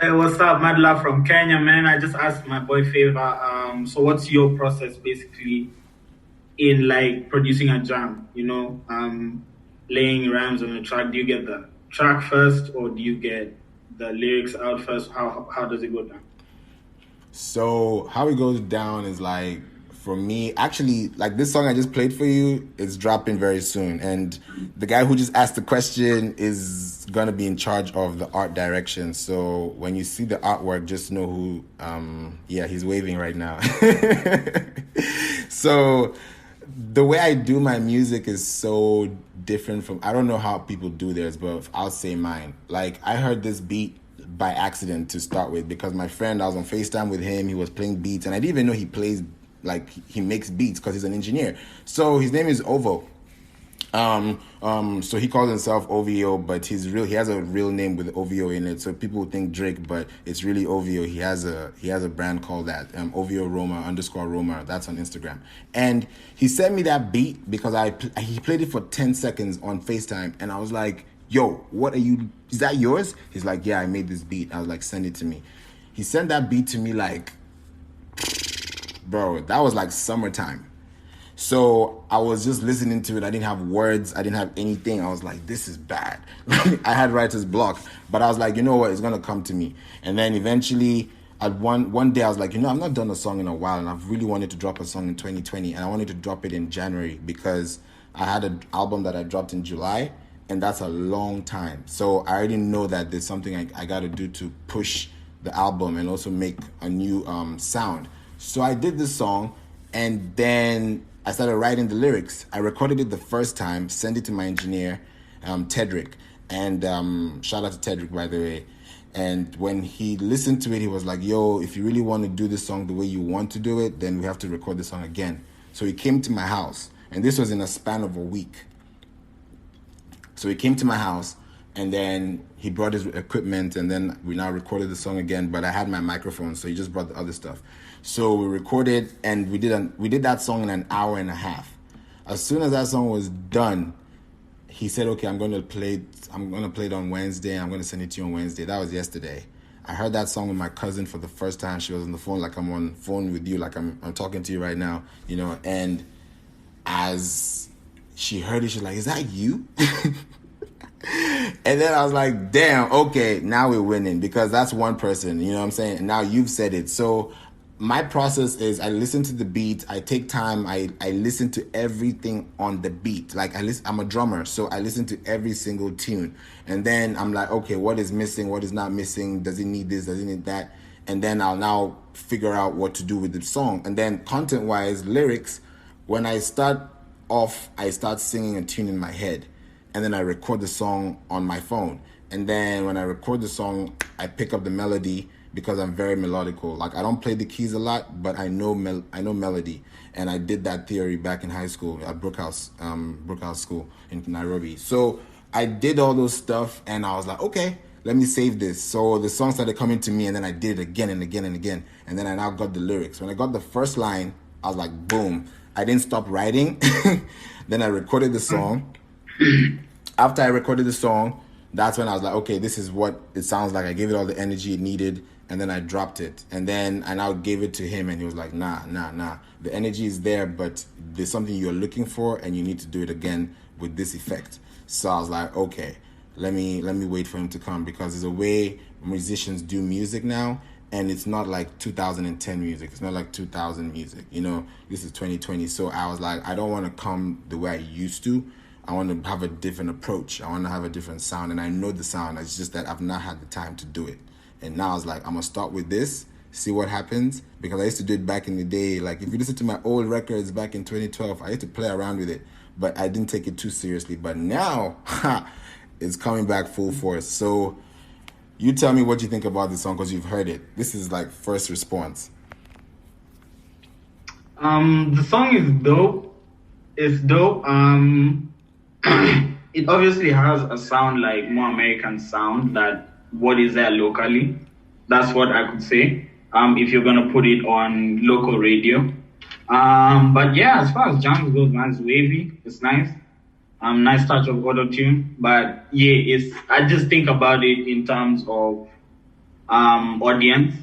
Hey, what's up, Madla from Kenya, man? I just asked my boy Favor. So what's your process basically in like producing a jam? Laying rhymes on a track. Do you get the track first, or do you get the lyrics out first? How does it go down? So how it goes down is like for me, actually, like this song I just played for you is dropping very soon, and the guy who just asked the question is gonna be in charge of the art direction. So when you see the artwork, just know who. Yeah, he's waving right now. So the way I do my music is so different from, I don't know how people do theirs, but I'll say mine. Like I heard this beat by accident to start with because my friend, I was on FaceTime with him, he was playing beats and I didn't even know he plays, like he makes beats because he's an engineer. So his name is Ovo. So he calls himself OVO, but he has a real name with OVO in it. So people would think Drake, but it's really OVO. He has a brand called that, OVO Roma underscore Roma. That's on Instagram. And he sent me that beat because he played it for 10 seconds on FaceTime, and I was like, "Yo, what are you? Is that yours?" He's like, "Yeah, I made this beat." I was like, "Send it to me." He sent that beat to me like, bro, that was like summertime. So I was just listening to it. I didn't have words. I didn't have anything. I was like, this is bad. I had writer's block. But I was like, you know what? It's going to come to me. And then eventually, at one day, I was like, I've not done a song in a while. And I've really wanted to drop a song in 2020. And I wanted to drop it in January because I had an album that I dropped in July. And that's a long time. So I already know that there's something I got to do to push the album and also make a new sound. So I did this song, and then I started writing the lyrics. I recorded it the first time, sent it to my engineer, Tedrick, and shout out to Tedrick, by the way. And when he listened to it, he was like, "Yo, if you really want to do this song the way you want to do it, then we have to record the song again." So he came to my house, and this was in a span of a week. So he came to my house, and then he brought his equipment, and then we now recorded the song again. But I had my microphone, so he just brought the other stuff. So we recorded, and we did that song in an hour and a half. As soon as that song was done, he said, "Okay, I'm gonna play it on Wednesday. I'm gonna send it to you on Wednesday." That was yesterday. I heard that song with my cousin for the first time. She was on the phone, like I'm on phone with you, like I'm talking to you right now, and as she heard it, she's like, "Is that you?" And then I was like, damn, okay, now we're winning because that's one person, you know what I'm saying? And now you've said it. So my process is I listen to the beat, I take time, I listen to everything on the beat. Like I'm a drummer, so I listen to every single tune. And then I'm like, okay, what is missing? What is not missing? Does it need this? Does it need that? And then I'll now figure out what to do with the song. And then content-wise, lyrics, when I start off, I start singing a tune in my head, and then I record the song on my phone. And then when I record the song, I pick up the melody because I'm very melodical. Like I don't play the keys a lot, but I know melody. And I did that theory back in high school at Brookhouse School in Nairobi. So I did all those stuff, and I was like, okay, let me save this. So the song started coming to me, and then I did it again and again and again. And then I now got the lyrics. When I got the first line, I was like, boom. I didn't stop writing. Then I recorded the song. After I recorded the song, that's when I was like, okay, this is what it sounds like. I gave it all the energy it needed, and then I dropped it. And then I now gave it to him, and he was like, nah. The energy is there, but there's something you're looking for, and you need to do it again with this effect. So I was like, okay, let me wait for him to come, because there's a way musicians do music now, and it's not like 2010 music. It's not like 2000 music. This is 2020. So I was like, I don't want to come the way I used to. I want to have a different approach. I want to have a different sound, and I know the sound. It's just that I've not had the time to do it. And now I was like, I'm going to start with this, see what happens, because I used to do it back in the day. Like, if you listen to my old records back in 2012, I used to play around with it, but I didn't take it too seriously. But now, it's coming back full force. So you tell me what you think about the song, because you've heard it. This is like first response. The song is dope. It's dope. It obviously has a sound like more American sound that what is there locally. That's what I could say. If you're gonna put it on local radio. But yeah, as far as jams goes, man, it's wavy. It's nice. Nice touch of auto tune. But yeah, I just think about it in terms of audience.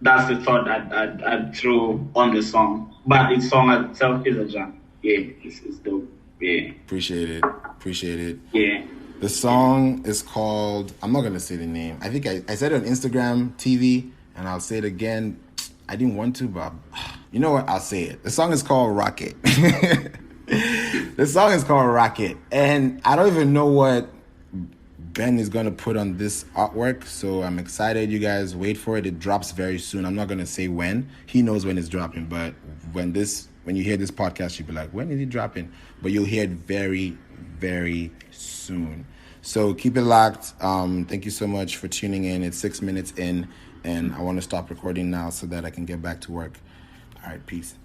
That's the thought I'd throw on the song. But its song itself is a jam. Yeah, it's dope. Yeah. Appreciate it. Appreciate it. Yeah. The song is called, I'm not going to say the name. I think I said it on Instagram TV, and I'll say it again. I didn't want to, but you know what? I'll say it. The song is called Rocket. The song is called Rocket. And I don't even know what Ben is going to put on this artwork, so I'm excited. You guys wait for it. It drops very soon. I'm not going to say when. He knows when it's dropping, but when you hear this podcast, you'll be like, when is it dropping? But you'll hear it very, very soon. So keep it locked. Thank you so much for tuning in. It's 6 minutes in, and I want to stop recording now so that I can get back to work. All right, peace.